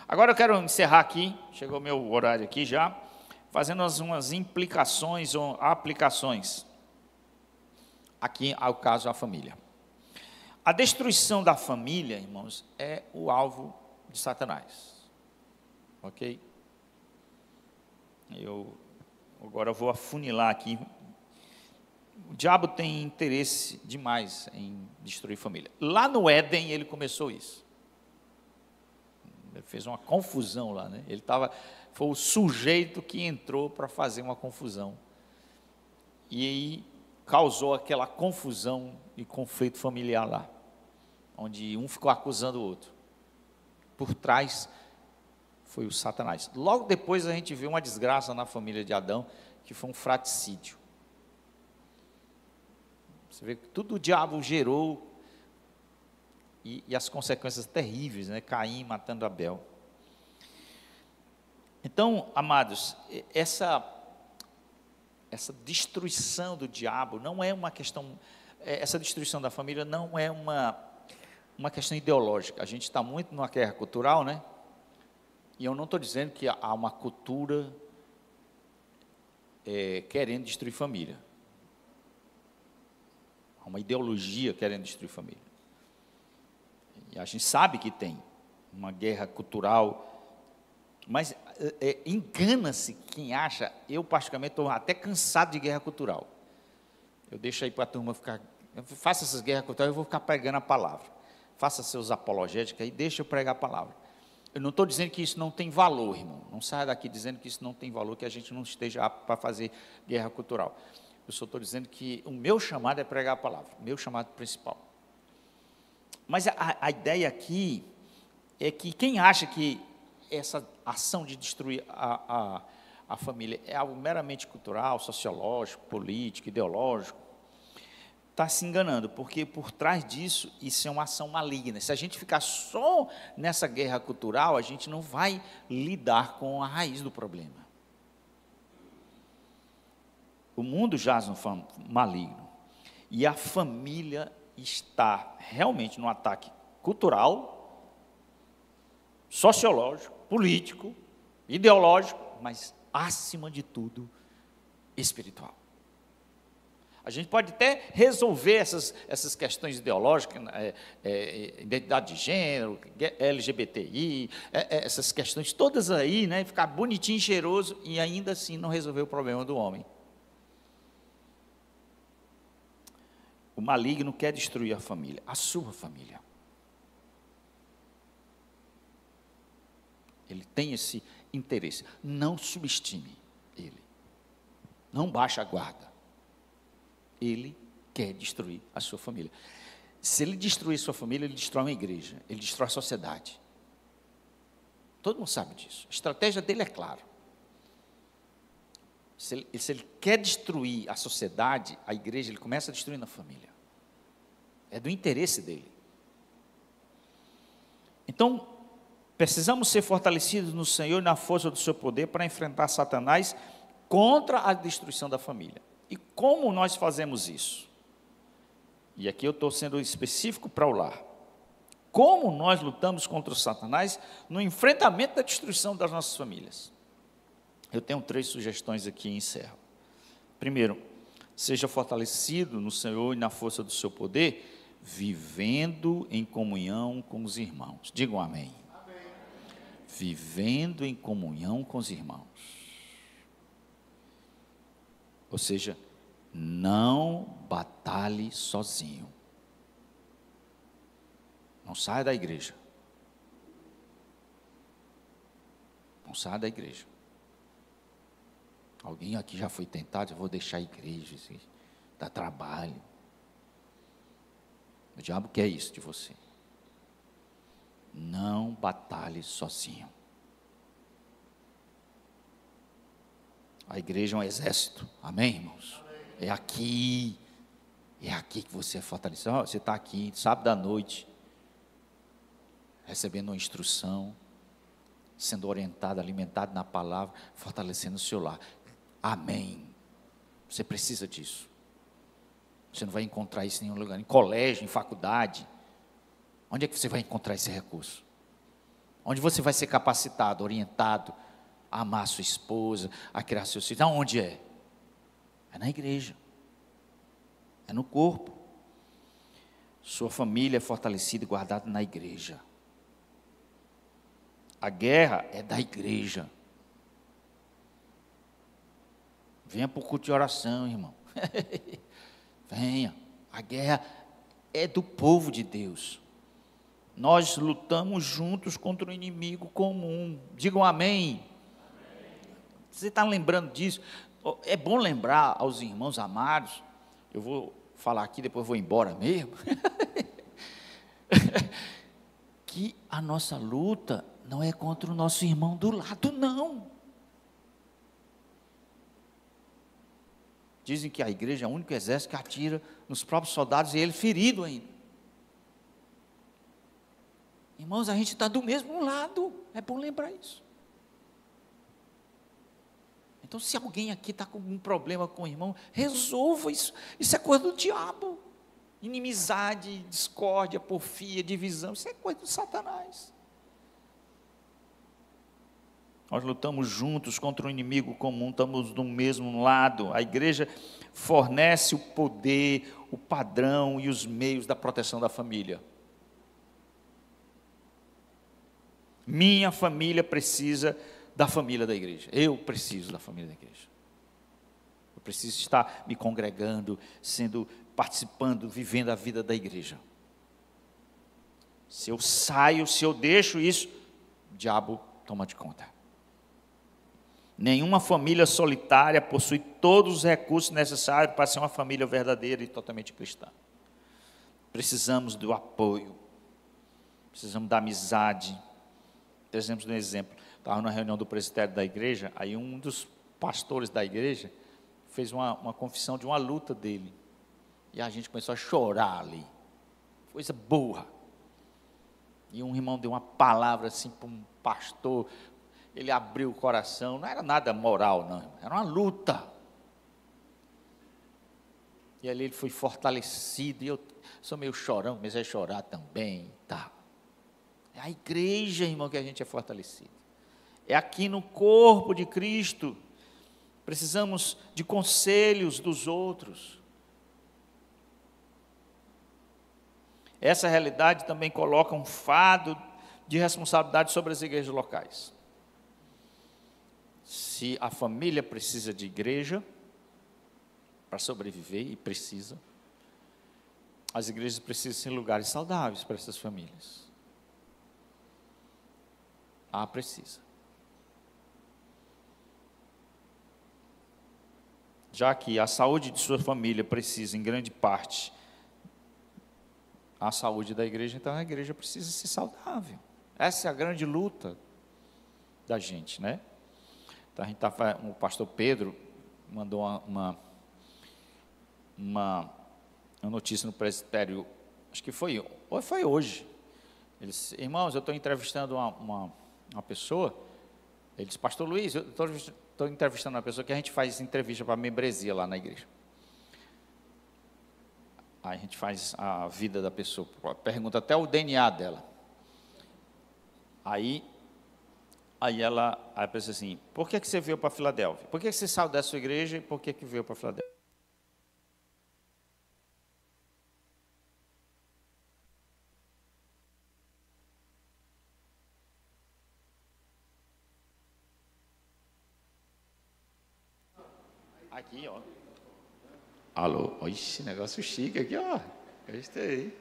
Agora eu quero encerrar aqui, chegou o meu horário aqui já, fazendo umas implicações ou aplicações. Aqui ao caso da família. A destruição da família, irmãos, é o alvo de Satanás. Ok? Eu agora vou afunilar aqui. O diabo tem interesse demais em destruir família. Lá no Éden ele começou isso. Ele fez uma confusão lá, né? Foi o sujeito que entrou para fazer uma confusão. E aí causou aquela confusão e conflito familiar lá, onde um ficou acusando o outro. Por trás foi o Satanás. Logo depois a gente viu uma desgraça na família de Adão, que foi um fraticídio. Você vê que tudo o diabo gerou e as consequências terríveis, né? Caim matando Abel. Então, amados, essa destruição do diabo não é uma questão, essa destruição da família não é uma questão ideológica. A gente está muito numa guerra cultural, né? E eu não estou dizendo que há uma cultura querendo destruir família. Há uma ideologia querendo destruir família. E a gente sabe que tem uma guerra cultural, mas engana-se quem acha. Eu, particularmente, estou até cansado de guerra cultural. Eu deixo aí para a turma ficar, faça essas guerras culturais, eu vou ficar pregando a palavra. Faça seus apologéticos aí, deixa eu pregar a palavra. Eu não estou dizendo que isso não tem valor, irmão. Não saia daqui dizendo que isso não tem valor, que a gente não esteja apto para fazer guerra cultural. Eu só estou dizendo que o meu chamado é pregar a palavra, o meu chamado principal. Mas a ideia aqui é que quem acha que essa ação de destruir a família é algo meramente cultural, sociológico, político, ideológico, está se enganando, porque por trás disso, isso é uma ação maligna. Se a gente ficar só nessa guerra cultural, a gente não vai lidar com a raiz do problema. O mundo jaz no maligno, e a família está realmente no ataque cultural, sociológico, político, ideológico, mas, acima de tudo, espiritual. A gente pode até resolver essas questões ideológicas, identidade de gênero, LGBTI, essas questões todas aí, né, ficar bonitinho e cheiroso, e ainda assim não resolver o problema do homem. O maligno quer destruir a família, a sua família. Ele tem esse interesse. Não subestime ele. Não baixe a guarda. Ele quer destruir a sua família. Se ele destruir a sua família, ele destrói uma igreja, ele destrói a sociedade. Todo mundo sabe disso. A estratégia dele é clara. Se ele quer destruir a sociedade, a igreja, ele começa destruindo a família. É do interesse dele. Então, precisamos ser fortalecidos no Senhor e na força do seu poder para enfrentar Satanás contra a destruição da família. E como nós fazemos isso? E aqui eu estou sendo específico para o lar. Como nós lutamos contra o Satanás no enfrentamento da destruição das nossas famílias? Eu tenho 3 sugestões aqui e encerro. Primeiro, seja fortalecido no Senhor e na força do seu poder, vivendo em comunhão com os irmãos. Digam amém. Amém. Vivendo em comunhão com os irmãos. Ou seja, não batalhe sozinho. Não saia da igreja. Não saia da igreja. Alguém aqui já foi tentado, eu vou deixar a igreja, dá trabalho. O diabo quer isso de você. Não batalhe sozinho. A igreja é um exército, amém, irmãos? Amém. É aqui que você é fortalecido. Você está aqui, sábado à noite, recebendo uma instrução, sendo orientado, alimentado na palavra, fortalecendo o seu lar. Amém. Você precisa disso. Você não vai encontrar isso em nenhum lugar, em colégio, em faculdade. Onde é que você vai encontrar esse recurso? Onde você vai ser capacitado, orientado a amar sua esposa, a criar seus filhos? Aonde é? É na igreja. É no corpo. Sua família é fortalecida e guardada na igreja. A guerra é da igreja. Venha para o culto de oração, irmão. Venha. A guerra é do povo de Deus. Nós lutamos juntos contra o inimigo comum. Digam amém. Você está lembrando disso? É bom lembrar aos irmãos amados. Eu vou falar aqui, depois vou embora mesmo. Que a nossa luta não é contra o nosso irmão do lado, não. Dizem que a igreja é o único exército que atira nos próprios soldados e ele ferido ainda. Irmãos, a gente está do mesmo lado, é bom lembrar isso. Então, se alguém aqui está com um problema com o irmão, resolva isso. Isso é coisa do diabo. Inimizade, discórdia, porfia, divisão, isso é coisa do Satanás. Nós lutamos juntos contra um inimigo comum, estamos do mesmo lado. A igreja fornece o poder, o padrão e os meios da proteção da família. Minha família precisa da família da igreja. Eu preciso da família da igreja. Eu preciso estar me congregando, participando, vivendo a vida da igreja. Se eu saio, se eu deixo isso, o diabo toma de conta. Nenhuma família solitária possui todos os recursos necessários para ser uma família verdadeira e totalmente cristã. Precisamos do apoio, precisamos da amizade. Precisamos de um exemplo. Estava na reunião do presbitério da igreja, aí um dos pastores da igreja fez uma confissão de uma luta dele. E a gente começou a chorar ali. Coisa boa. E um irmão deu uma palavra assim para um pastor. Ele abriu o coração. Não era nada moral, não. Era uma luta. E ali ele foi fortalecido. E eu sou meio chorão, comecei a chorar também. Tá. É a igreja, irmão, que a gente é fortalecido. É aqui no corpo de Cristo. Precisamos de conselhos dos outros. Essa realidade também coloca um fardo de responsabilidade sobre as igrejas locais. Se a família precisa de igreja para sobreviver, e precisa, as igrejas precisam ser lugares saudáveis para essas famílias. Precisa. Já que a saúde de sua família precisa, em grande parte, a saúde da igreja, então a igreja precisa ser saudável. Essa é a grande luta da gente, né? Então o pastor Pedro mandou uma notícia no presbitério, acho que foi hoje. Ele disse: irmãos, eu estou entrevistando uma pessoa. Ele disse: pastor Luiz, eu estou entrevistando uma pessoa que a gente faz entrevista para a membresia lá na igreja. Aí a gente faz a vida da pessoa, pergunta até o DNA dela. Aí ela pensa assim: por que você veio para Filadélfia? Por que você saiu da sua igreja e por que veio para Filadélfia? Aqui, ó. Alô, olha esse negócio chique aqui, ó. Gostei.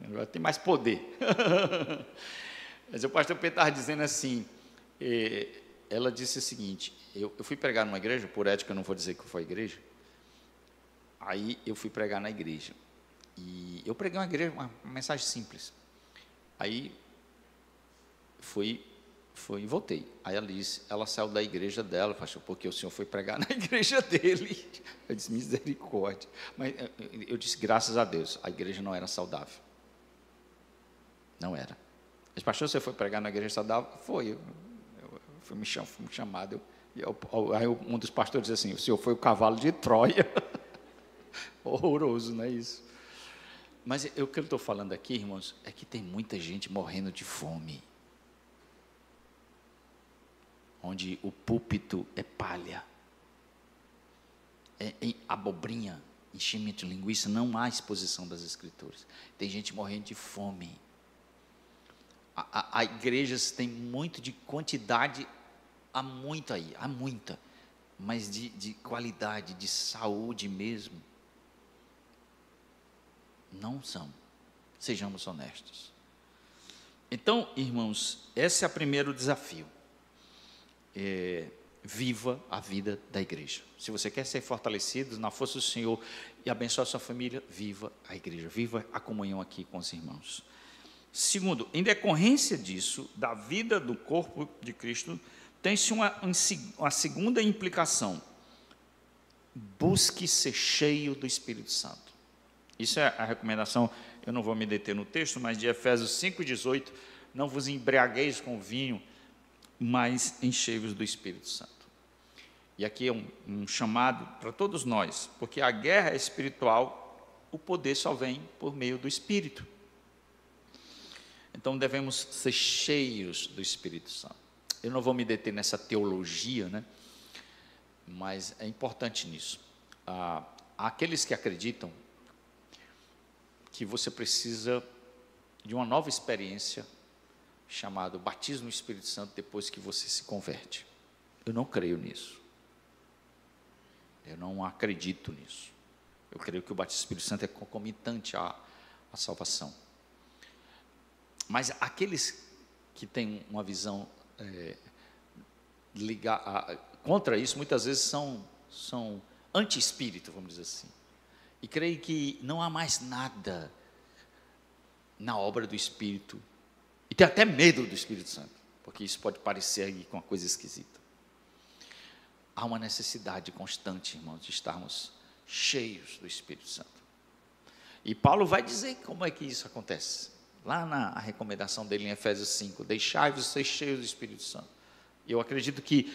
Agora tem mais poder. Mas o pastor Pedro estava dizendo assim, ela disse o seguinte: eu fui pregar numa igreja, por ética eu não vou dizer que foi a igreja. Aí eu fui pregar na igreja. E eu preguei uma mensagem simples. Aí fui e voltei. Aí ela disse, ela saiu da igreja dela, pastor, porque o senhor foi pregar na igreja dele. Eu disse: misericórdia. Mas eu disse: graças a Deus, a igreja não era saudável. Não era. Mas pastor, você foi pregar na igreja saudável? Foi. Eu fui me chamado. Aí um dos pastores disse assim: o senhor foi o cavalo de Troia. Horroroso, não é isso? Mas o que eu estou falando aqui, irmãos, é que tem muita gente morrendo de fome. Onde o púlpito é palha, é abobrinha, enchimento de linguiça, não há exposição das Escrituras. Tem gente morrendo de fome. A igrejas tem muito de quantidade, há muita, mas de qualidade, de saúde mesmo, não são. Sejamos honestos. Então, irmãos, esse é o primeiro desafio. Viva a vida da igreja. Se você quer ser fortalecido na força do Senhor e abençoar a sua família, viva a igreja, viva a comunhão aqui com os irmãos. Segundo, em decorrência disso, da vida do corpo de Cristo, tem-se uma segunda implicação: busque ser cheio do Espírito Santo. Isso é a recomendação eu não vou me deter no texto, mas de Efésios 5,18, não vos embriagueis com vinho, mas enchei-vos do Espírito Santo. E aqui é um chamado para todos nós, porque a guerra é espiritual, o poder só vem por meio do Espírito. Então devemos ser cheios do Espírito Santo. Eu não vou me deter nessa teologia, né? Mas é importante nisso. Há aqueles que acreditam que você precisa de uma nova experiência chamada batismo no Espírito Santo depois que você se converte. Eu não creio nisso. Eu não acredito nisso. Eu creio que o batismo no Espírito Santo é concomitante à salvação. Mas aqueles que têm uma visão contra isso, muitas vezes são anti-espírito, vamos dizer assim. E creio que não há mais nada na obra do Espírito. E tem até medo do Espírito Santo, porque isso pode parecer aí com uma coisa esquisita. Há uma necessidade constante, irmãos, de estarmos cheios do Espírito Santo. E Paulo vai dizer como é que isso acontece. Lá na recomendação dele em Efésios 5, deixai-vos ser cheios do Espírito Santo. Eu acredito que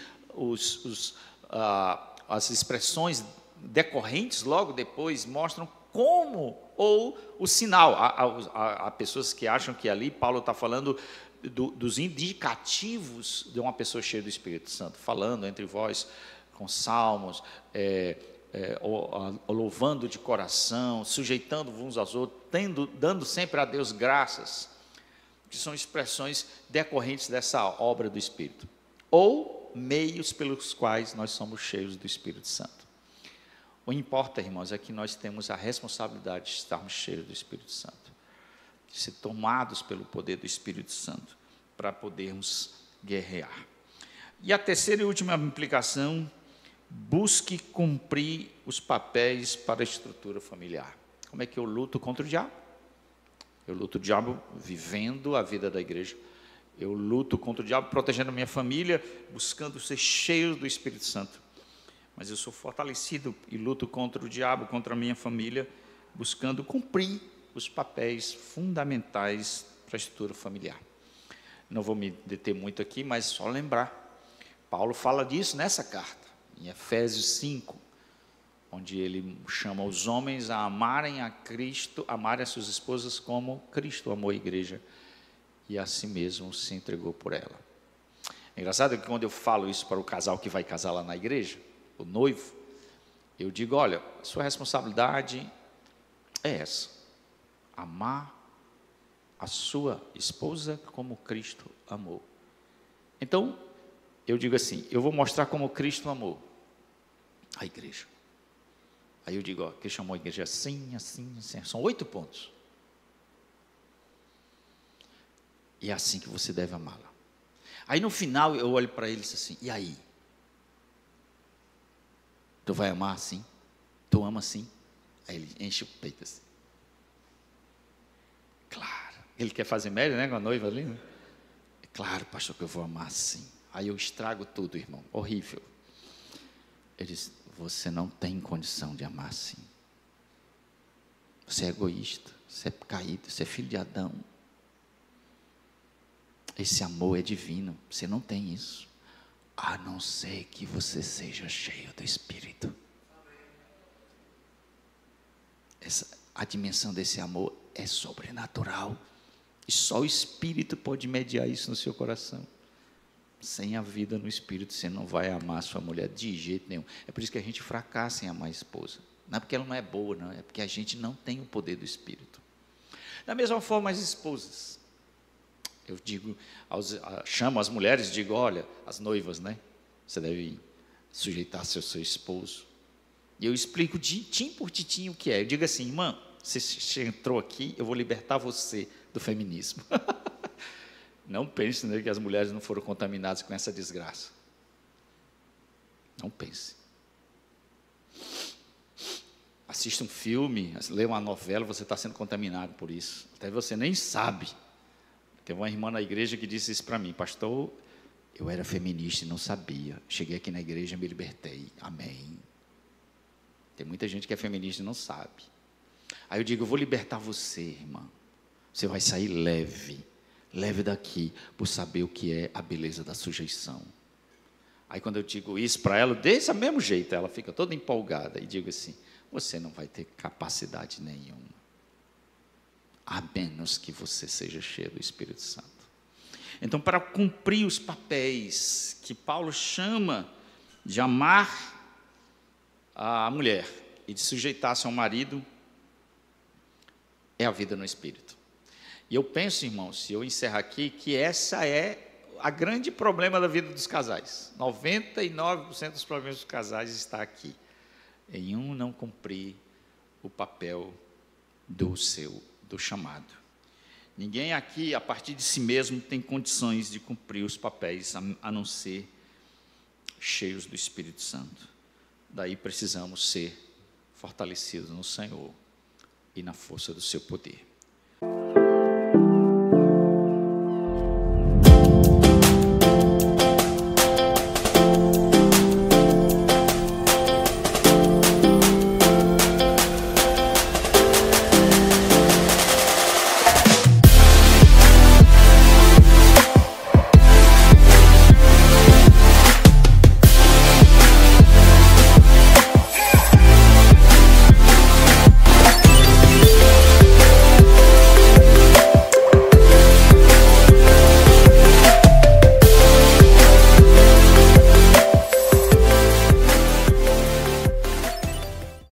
as expressões decorrentes logo depois mostram como, ou o sinal. Há pessoas que acham que ali Paulo está falando dos indicativos de uma pessoa cheia do Espírito Santo, falando entre vós com salmos, louvando de coração, sujeitando uns aos outros, dando sempre a Deus graças, que são expressões decorrentes dessa obra do Espírito, ou meios pelos quais nós somos cheios do Espírito Santo. O que importa, irmãos, é que nós temos a responsabilidade de estarmos cheios do Espírito Santo, de ser tomados pelo poder do Espírito Santo, para podermos guerrear. E a terceira e última implicação: busque cumprir os papéis para a estrutura familiar. Como é que eu luto contra o diabo? Eu luto o diabo vivendo a vida da igreja. Eu luto contra o diabo protegendo a minha família, buscando ser cheio do Espírito Santo. Mas eu sou fortalecido e luto contra o diabo, contra a minha família, buscando cumprir os papéis fundamentais para a estrutura familiar. Não vou me deter muito aqui, mas só lembrar. Paulo fala disso nessa carta, em Efésios 5, onde ele chama os homens a amarem a Cristo, amarem as suas esposas como Cristo amou a igreja e a si mesmo se entregou por ela. É engraçado que quando eu falo isso para o casal que vai casar lá na igreja, o noivo, eu digo: olha, sua responsabilidade é essa, amar a sua esposa como Cristo amou. Então, eu digo assim: eu vou mostrar como Cristo amou a igreja. Aí eu digo: ó, Cristo amou a igreja assim, assim, assim. São 8 pontos. E é assim que você deve amá-la. Aí no final eu olho para ele e disse assim: e aí? Tu vai amar assim? Tu ama assim? Aí ele enche o peito assim. Claro. Ele quer fazer média, né, com a noiva ali, né? É claro, pastor, que eu vou amar assim. Aí eu estrago tudo, irmão. Horrível. Ele disse: você não tem condição de amar assim. Você é egoísta, você é caído, você é filho de Adão. Esse amor é divino, você não tem isso. A não ser que você seja cheio do Espírito. A dimensão desse amor é sobrenatural. E só o Espírito pode mediar isso no seu coração. Sem a vida no Espírito, você não vai amar a sua mulher de jeito nenhum. É por isso que a gente fracassa em amar a esposa. Não é porque ela não é boa, não. É porque a gente não tem o poder do Espírito. Da mesma forma, as esposas. Eu digo, chamo as mulheres e digo: olha, as noivas, né? Você deve sujeitar-se ao seu esposo. E eu explico tintim por tintim o que é. Eu digo assim: irmã, você entrou aqui, eu vou libertar você do feminismo. Não pense, né, que as mulheres não foram contaminadas com essa desgraça. Não pense. Assista um filme, lê uma novela, você está sendo contaminado por isso. Até você nem sabe. Tem uma irmã na igreja que disse isso para mim: pastor, eu era feminista e não sabia. Cheguei aqui na igreja e me libertei. Amém. Tem muita gente que é feminista e não sabe. Aí eu digo, eu vou libertar você, irmã. Você vai sair leve, leve daqui, por saber o que é a beleza da sujeição. Aí quando eu digo isso para ela, desse mesmo jeito, ela fica toda empolgada e digo assim, você não vai ter capacidade nenhuma, a menos que você seja cheio do Espírito Santo. Então, para cumprir os papéis que Paulo chama de amar a mulher e de sujeitar-se ao marido, é a vida no Espírito. E eu penso, irmãos, se eu encerrar aqui, que essa é a grande problema da vida dos casais. 99% dos problemas dos casais está aqui, em um não cumprir o papel do chamado. Ninguém aqui, a partir de si mesmo, tem condições de cumprir os papéis, a não ser cheios do Espírito Santo. Daí precisamos ser fortalecidos no Senhor e na força do seu poder.